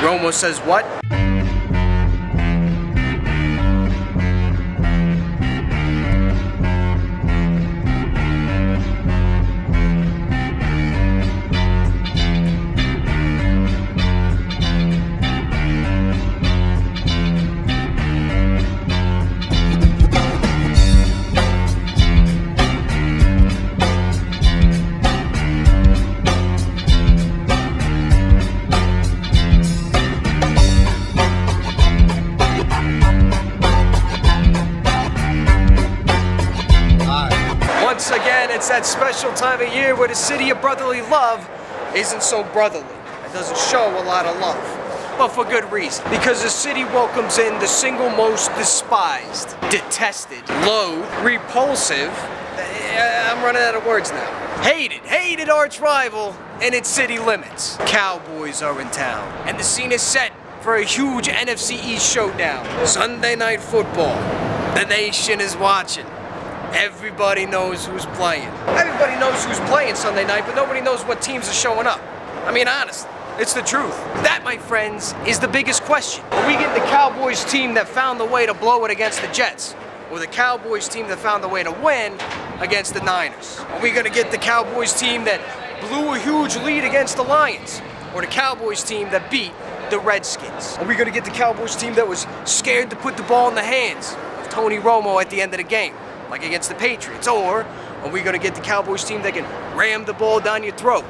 Romo says what? Once again, it's that special time of year where the city of brotherly love isn't so brotherly. It doesn't show a lot of love, but for good reason. Because the city welcomes in the single most despised, detested, loathed, repulsive, I'm running out of words now. Hated arch rival in its city limits. Cowboys are in town, and the scene is set for a huge NFC East showdown. Sunday Night Football. The nation is watching. Everybody knows who's playing. Everybody knows who's playing Sunday night, but nobody knows what teams are showing up. I mean, honestly, it's the truth. That, my friends, is the biggest question. Are we getting the Cowboys team that found the way to blow it against the Jets? Or the Cowboys team that found the way to win against the Niners? Are we gonna get the Cowboys team that blew a huge lead against the Lions? Or the Cowboys team that beat the Redskins? Are we gonna get the Cowboys team that was scared to put the ball in the hands of Tony Romo at the end of the game, like against the Patriots? Or are we gonna get the Cowboys team that can ram the ball down your throat,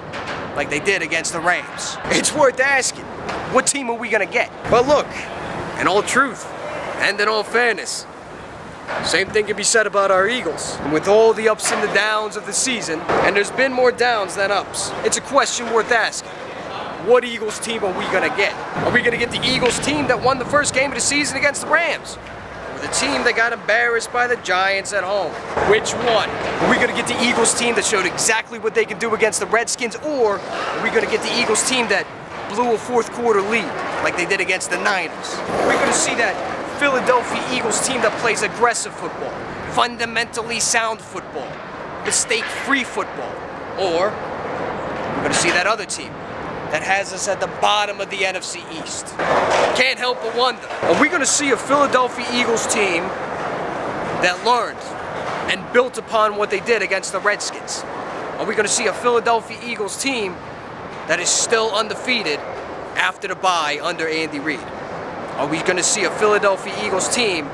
like they did against the Rams? It's worth asking, what team are we gonna get? But look, in all truth, and in all fairness, same thing can be said about our Eagles. And with all the ups and the downs of the season, and there's been more downs than ups, it's a question worth asking. What Eagles team are we gonna get? Are we gonna get the Eagles team that won the first game of the season against the Rams? Or the team that got embarrassed by the Giants at home? Which one? Are we gonna get the Eagles team that showed exactly what they can do against the Redskins? Or are we gonna get the Eagles team that blew a fourth quarter lead, like they did against the Niners? Are we gonna see that Philadelphia Eagles team that plays aggressive football, fundamentally sound football, mistake-free football? Or we're gonna see that other team that has us at the bottom of the NFC East? Can't help but wonder, are we gonna see a Philadelphia Eagles team that learned and built upon what they did against the Redskins? Are we gonna see a Philadelphia Eagles team that is still undefeated after the bye under Andy Reid? Are we going to see a Philadelphia Eagles team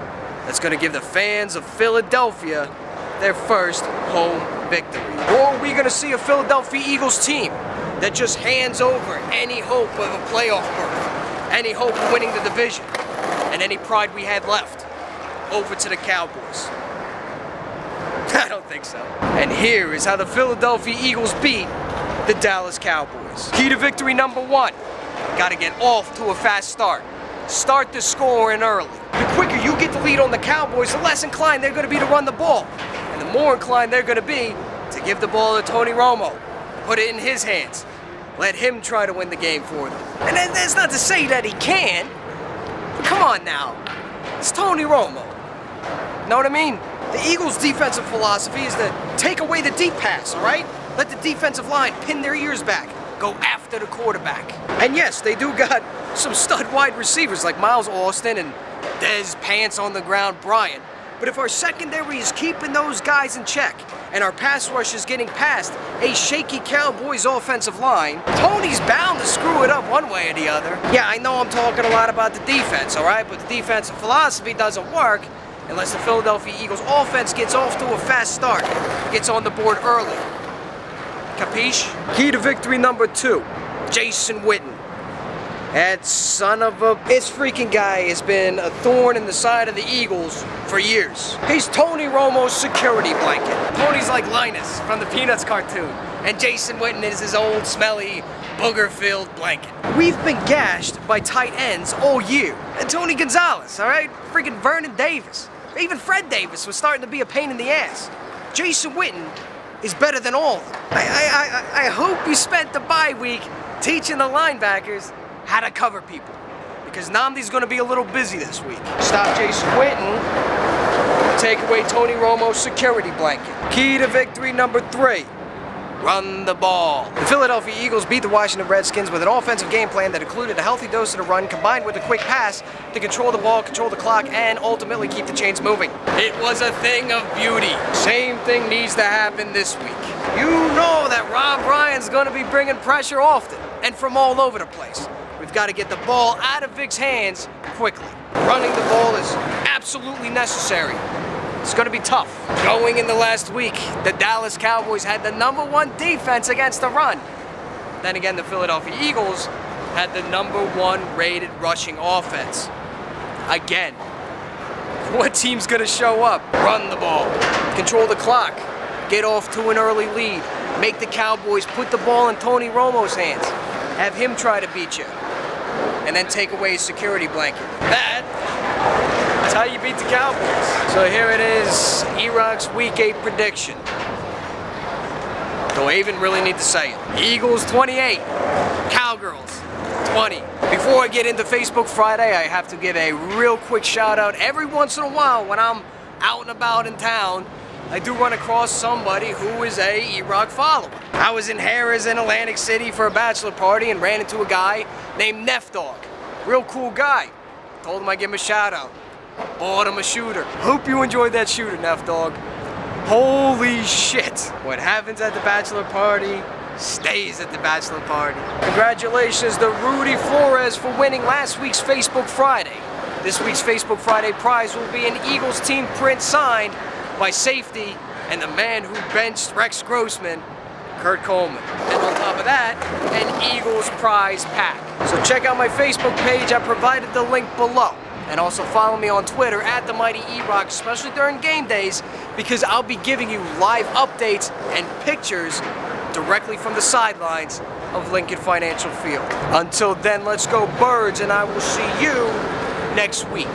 that's going to give the fans of Philadelphia their first home victory? Or are we going to see a Philadelphia Eagles team that just hands over any hope of a playoff berth, any hope of winning the division, and any pride we had left over to the Cowboys? I don't think so. And here is how the Philadelphia Eagles beat the Dallas Cowboys. Key to victory number one: got to get off to a fast start. Start the scoring early. The quicker you get the lead on the Cowboys, the less inclined they're going to be to run the ball. And the more inclined they're going to be to give the ball to Tony Romo. Put it in his hands. Let him try to win the game for them. And that's not to say that he can. But come on now. It's Tony Romo. Know what I mean? The Eagles' defensive philosophy is to take away the deep pass, all right? Let the defensive line pin their ears back. Go after the quarterback. And yes, they do got some stud wide receivers like Miles Austin and Dez Pants on the ground Bryant. But if our secondary is keeping those guys in check and our pass rush is getting past a shaky Cowboys offensive line, Tony's bound to screw it up one way or the other. Yeah, I know I'm talking a lot about the defense, all right? But the defensive philosophy doesn't work unless the Philadelphia Eagles offense gets off to a fast start, gets on the board early. Capiche? Key to victory number two: Jason Witten. That son of a bitch freaking guy has been a thorn in the side of the Eagles for years. He's Tony Romo's security blanket. Tony's like Linus from the Peanuts cartoon, and Jason Witten is his old, smelly, booger-filled blanket. We've been gashed by tight ends all year. And Tony Gonzalez, all right? Freaking Vernon Davis. Even Fred Davis was starting to be a pain in the ass. Jason Witten is better than all of them. I hope you spent the bye week teaching the linebackers how to cover people, because Nnamdi's going to be a little busy this week. Stop Jason Witten, take away Tony Romo's security blanket. Key to victory number three: run the ball. The Philadelphia Eagles beat the Washington Redskins with an offensive game plan that included a healthy dose of the run combined with a quick pass to control the ball, control the clock, and ultimately keep the chains moving. It was a thing of beauty. Same thing needs to happen this week. You know that Rob Ryan's going to be bringing pressure often and from all over the place. We've got to get the ball out of Vic's hands quickly. Running the ball is absolutely necessary. It's going to be tough. Going in the last week, the Dallas Cowboys had the #1 defense against the run. Then again, the Philadelphia Eagles had the #1 rated rushing offense. Again, what team's going to show up? Run the ball, control the clock, get off to an early lead, make the Cowboys put the ball in Tony Romo's hands, have him try to beat you, and then take away his security blanket. That's how you beat the Cowboys. So here it is, EROCK's Week 8 prediction. Do I even really need to say it? Eagles 28, Cowgirls 20. Before I get into Facebook Friday, I have to give a real quick shout out. Every once in a while when I'm out and about in town, I do run across somebody who is a EROCK follower. I was in Harrah's in Atlantic City for a bachelor party and ran into a guy named Neffdog. Real cool guy. Told him I'd give him a shout out. Bought him a shooter. Hope you enjoyed that shooter, Neffdog. Holy shit. What happens at the bachelor party stays at the bachelor party. Congratulations to Rudy Flores for winning last week's Facebook Friday. This week's Facebook Friday prize will be an Eagles team print signed by safety and the man who benched Rex Grossman, Kurt Coleman. And on top of that, an Eagles prize pack. So check out my Facebook page. I provided the link below. And also follow me on Twitter at the Mighty EROCK, especially during game days, because I'll be giving you live updates and pictures directly from the sidelines of Lincoln Financial Field. Until then, let's go Birds, and I will see you next week.